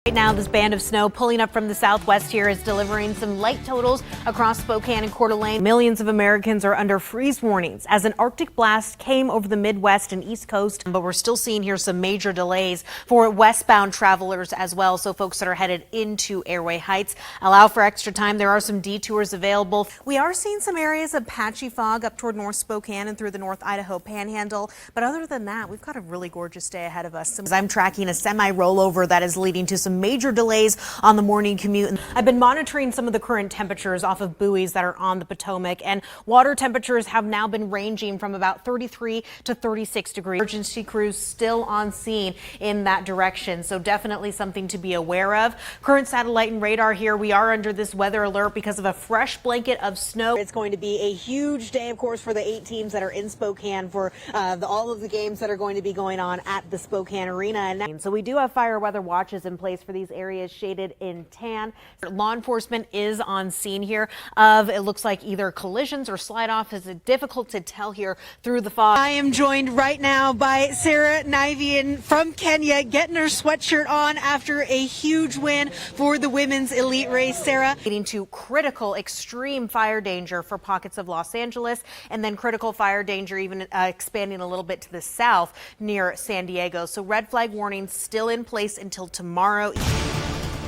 Right now, this band of snow pulling up from the southwest here is delivering some light totals across Spokane and Coeur d'Alene. Millions of Americans are under freeze warnings as an Arctic blast came over the Midwest and East Coast. But we're still seeing here some major delays for westbound travelers as well. So folks that are headed into Airway Heights, allow for extra time. There are some detours available. We are seeing some areas of patchy fog up toward North Spokane and through the North Idaho Panhandle. But other than that, we've got a really gorgeous day ahead of us. I'm tracking a semi rollover that is leading to some major delays on the morning commute. I've been monitoring some of the current temperatures off of buoys that are on the Potomac, and water temperatures have now been ranging from about 33 to 36 degrees. Emergency crews still on scene in that direction, so definitely something to be aware of. Current satellite and radar here, we are under this weather alert because of a fresh blanket of snow. It's going to be a huge day, of course, for the 8 teams that are in Spokane for all of the games that are going to be going on at the Spokane Arena. And so we do have fire weather watches in place for these areas shaded in tan. Law enforcement is on scene here of, it looks like, either collisions or slide off. Is it difficult to tell here through the fog? I am joined right now by Sarah Nivian from Kenya, getting her sweatshirt on after a huge win for the women's elite race. Sarah, leading to critical extreme fire danger for pockets of Los Angeles, and then critical fire danger even expanding a little bit to the south near San Diego. So red flag warnings still in place until tomorrow.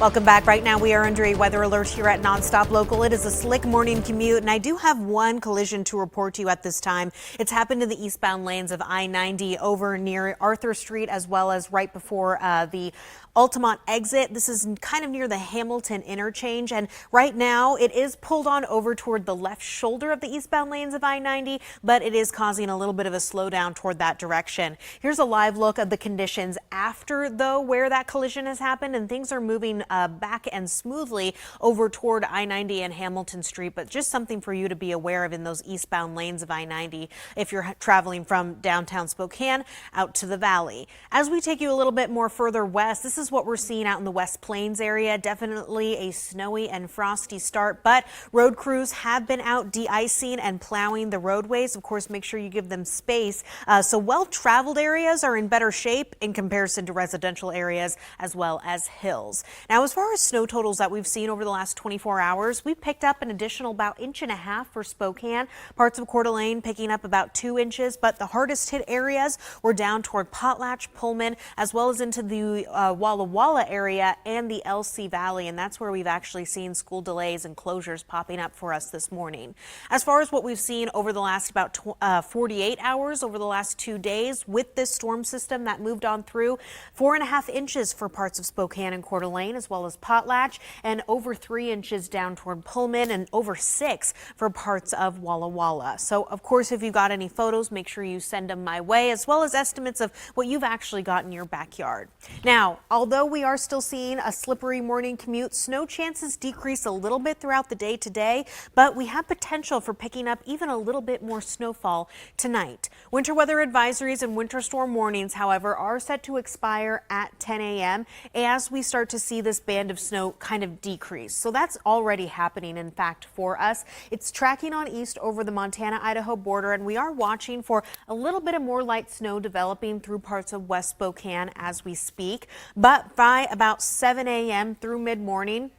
Welcome back. Right now we are under a weather alert here at Nonstop Local. It is a slick morning commute, and I do have one collision to report to you at this time. It's happened in the eastbound lanes of I-90 over near Arthur Street, as well as right before the Altamont exit. This is kind of near the Hamilton interchange, and right now it is pulled on over toward the left shoulder of the eastbound lanes of I-90, but it is causing a little bit of a slowdown toward that direction. Here's a live look of the conditions after, though, where that collision has happened, and things are moving back and smoothly over toward I-90 and Hamilton Street, but just something for you to be aware of in those eastbound lanes of I-90 if you're traveling from downtown Spokane out to the valley. As we take you a little bit more further west, this is what we're seeing out in the West Plains area. Definitely a snowy and frosty start, but road crews have been out de-icing and plowing the roadways. Of course, make sure you give them space. So well-traveled areas are in better shape in comparison to residential areas as well as hills. Now, as far as snow totals that we've seen over the last 24 hours, we've picked up an additional about 1.5 inches for Spokane. Parts of Coeur d'Alene picking up about 2 inches, but the hardest hit areas were down toward Potlatch, Pullman, as well as into the Walla Walla area and the LC Valley, and that's where we've actually seen school delays and closures popping up for us this morning. As far as what we've seen over the last about 48 hours, over the last 2 days with this storm system that moved on through, 4.5 inches for parts of Spokane and Coeur d'Alene, as well as Potlatch, and over 3 inches down toward Pullman, and over 6 for parts of Walla Walla. So, of course, if you got any photos, make sure you send them my way, as well as estimates of what you've actually got in your backyard. Now, although we are still seeing a slippery morning commute, snow chances decrease a little bit throughout the day today, but we have potential for picking up even a little bit more snowfall tonight. Winter weather advisories and winter storm warnings, however, are set to expire at 10 a.m. as we start to see this band of snow kind of decrease. So that's already happening, in fact, for us. It's tracking on east over the Montana-Idaho border, and we are watching for a little bit of more light snow developing through parts of West Spokane as we speak. But by about 7 a.m. through mid-morning,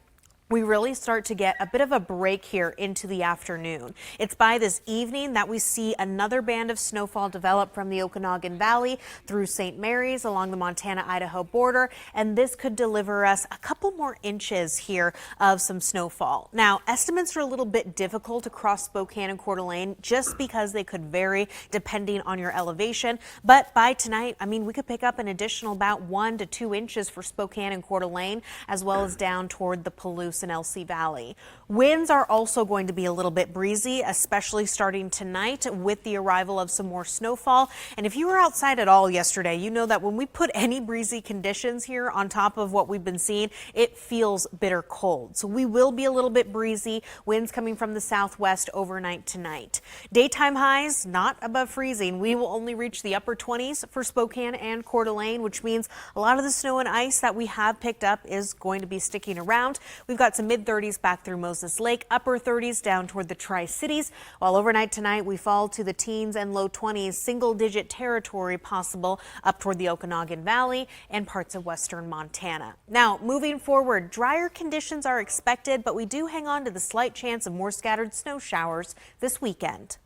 we really start to get a bit of a break here into the afternoon. It's by this evening that we see another band of snowfall develop from the Okanagan Valley through St. Mary's along the Montana-Idaho border, and this could deliver us a couple more inches here of some snowfall. Now, estimates are a little bit difficult across Spokane and Coeur d'Alene just because they could vary depending on your elevation, but by tonight, I mean, we could pick up an additional about 1 to 2 inches for Spokane and Coeur d'Alene, as well as down toward the Palouse and LC Valley. Winds are also going to be a little bit breezy, especially starting tonight with the arrival of some more snowfall. And if you were outside at all yesterday, you know that when we put any breezy conditions here on top of what we've been seeing, it feels bitter cold. So we will be a little bit breezy, winds coming from the southwest overnight tonight. Daytime highs not above freezing. We will only reach the upper 20s for Spokane and Coeur d'Alene, which means a lot of the snow and ice that we have picked up is going to be sticking around. We've got got some mid-30s back through Moses Lake, upper 30s down toward the Tri-Cities, while overnight tonight we fall to the teens and low 20s, single-digit territory possible up toward the Okanagan Valley and parts of western Montana. Now, moving forward, drier conditions are expected, but we do hang on to the slight chance of more scattered snow showers this weekend.